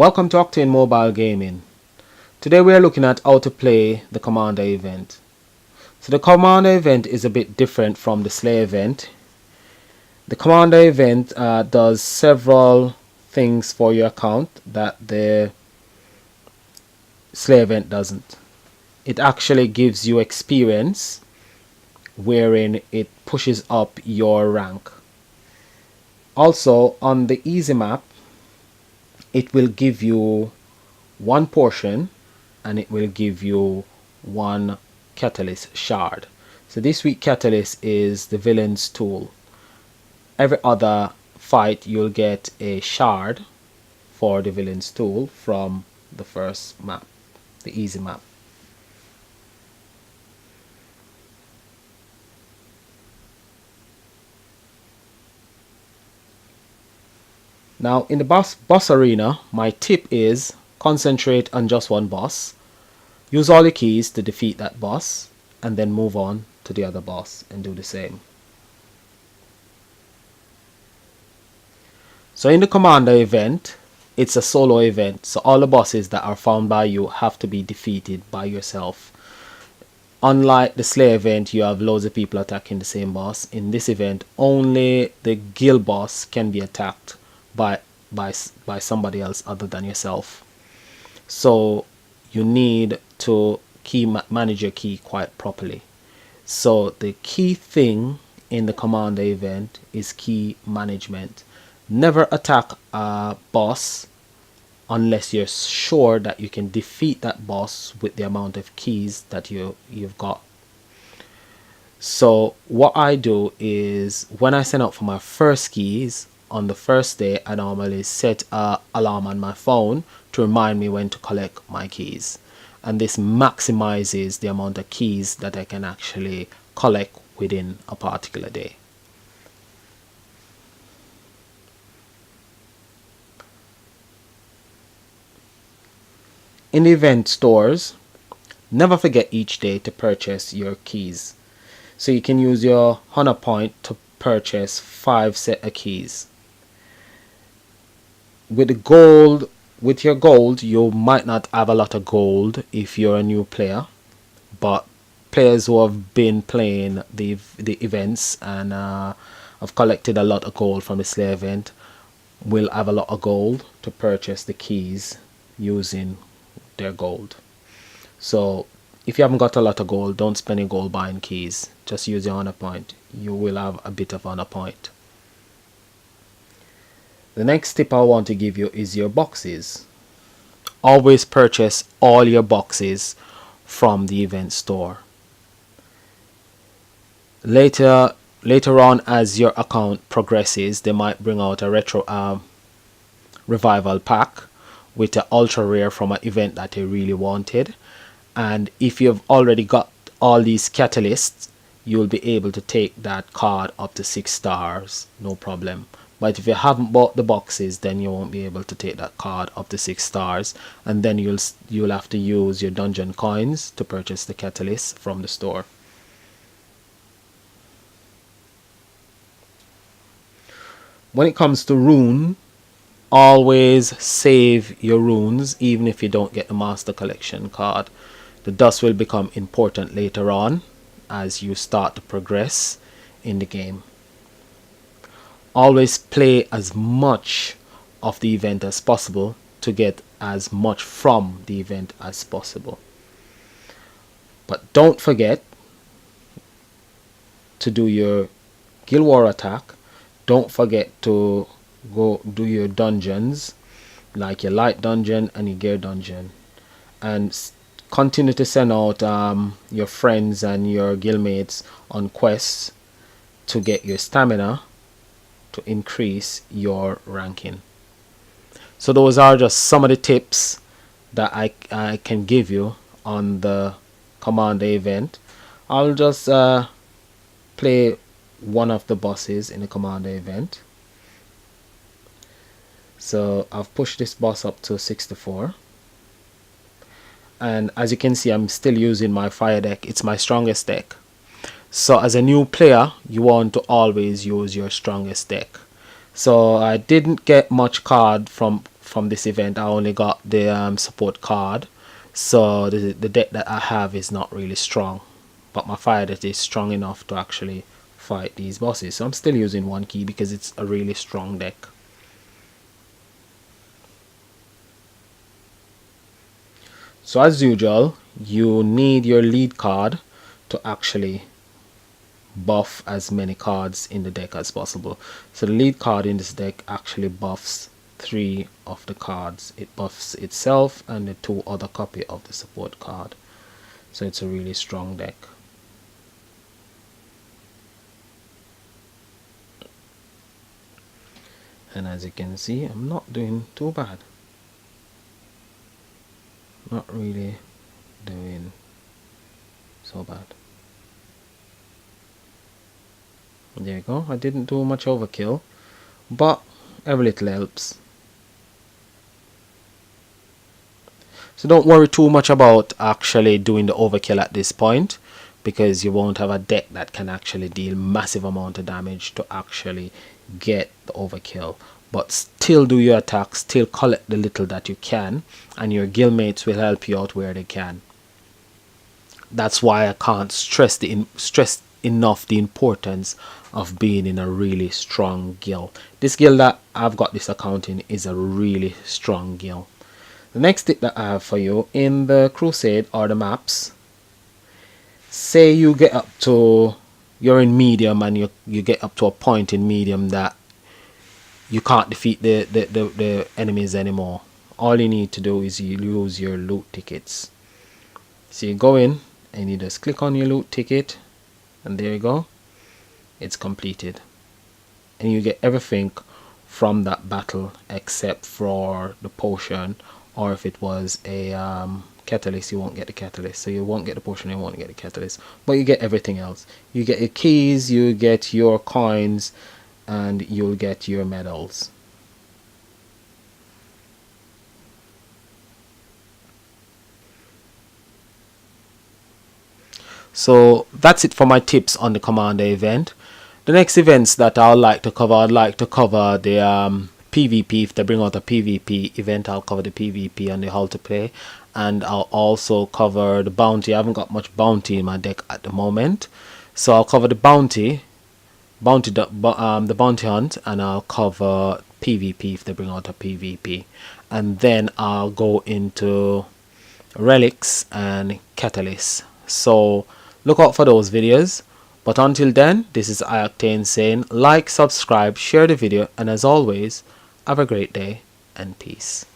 Welcome to Octane Mobile Gaming. Today we are looking at how to play the Commander event. So the Commander event is a bit different from the Slay event. The Commander event does several things for your account that the Slay event doesn't. It actually gives you experience wherein it pushes up your rank. Also on the easy map, it will give you one portion and it will give you one catalyst shard. So this week catalyst is the villain's tool. Every other fight you'll get a shard for the villain's tool from the first map, the easy map. Now in the boss arena, my tip is concentrate on just one boss. Use all the keys to defeat that boss and then move on to the other boss and do the same. So in the Commander event, it's a solo event, so all the bosses that are found by you have to be defeated by yourself. Unlike the Slay event, you have loads of people attacking the same boss. In this event, only the guild boss can be attacked by somebody else other than yourself. So you need to manage your key quite properly. So the key thing in the Commander event is key management. Never attack a boss unless you're sure that you can defeat that boss with the amount of keys that you've got. So what I do is when I sign up for my first keys on the first day, I normally set an alarm on my phone to remind me when to collect my keys, and this maximizes the amount of keys that I can actually collect within a particular day. In the event stores, never forget each day to purchase your keys. So you can use your honor point to purchase 5 set of keys. With your gold, you might not have a lot of gold if you're a new player, but players who have been playing the events and have collected a lot of gold from the Slay event will have a lot of gold to purchase the keys using their gold. So if you haven't got a lot of gold, don't spend your gold buying keys. Just use your honor point. You will have a bit of honor point. The next tip I want to give you is your boxes. Always purchase all your boxes from the event store. Later on, as your account progresses, they might bring out a retro revival pack with an ultra rare from an event that you really wanted. And if you've already got all these catalysts, you'll be able to take that card up to 6 stars, no problem. But if you haven't bought the boxes, then you won't be able to take that card up to 6 stars, and then you'll have to use your dungeon coins to purchase the catalyst from the store. When it comes to rune, always save your runes even if you don't get the Master Collection card. The dust will become important later on as you start to progress in the game. Always play as much of the event as possible to get as much from the event as possible. But don't forget to do your Guild War attack. Don't forget to go do your dungeons, like your light dungeon and your gear dungeon, and continue to send out your friends and your guildmates on quests to get your stamina to increase your ranking. So those are just some of the tips that I can give you on the Commander event. I'll just play one of the bosses in the Commander event. So I've pushed this boss up to 64, and as you can see, I'm still using my fire deck. It's my strongest deck. So as a new player, you want to always use your strongest deck. So I didn't get much card from from this event. I only got the support card, so the deck that I have is not really strong, but my fire deck is strong enough to actually fight these bosses. So I'm still using 1 key because it's a really strong deck. So as usual, you need your lead card to actually buff as many cards in the deck as possible. So the lead card in this deck actually buffs 3 of the cards. It buffs itself and the 2 other copy of the support card. So it's a really strong deck. And as you can see, I'm not doing too bad. Not really doing so bad. There you go. I didn't do much overkill, but every little helps. So don't worry too much about actually doing the overkill at this point, because you won't have a deck that can actually deal massive amount of damage to actually get the overkill. But still do your attacks, still collect the little that you can, and your guildmates will help you out where they can. That's why I can't stress enough the importance of being in a really strong guild. This guild that I've got this account in is a really strong guild. The next tip that I have for you in the crusade are the maps. Say you get up to, you're in medium and you get up to a point in medium that you can't defeat the enemies anymore. All you need to do is you use your loot tickets. So you go in and you just click on your loot ticket, and there you go, it's completed, and you get everything from that battle except for the potion, or if it was a catalyst, you won't get the catalyst. So you won't get the potion, you won't get the catalyst, but you get everything else. You get your keys, you get your coins, and you'll get your medals. So that's it for my tips on the Commander event. The next events that I'd like to cover the PvP. If they bring out a PvP event, I'll cover the PvP and the how to play, and I'll also cover the bounty. I haven't got much bounty in my deck at the moment, so I'll cover the bounty hunt, and I'll cover PvP if they bring out a PvP, and then I'll go into relics and catalysts. So look out for those videos. But until then, this is iOctane saying like, subscribe, share the video, and as always, have a great day and peace.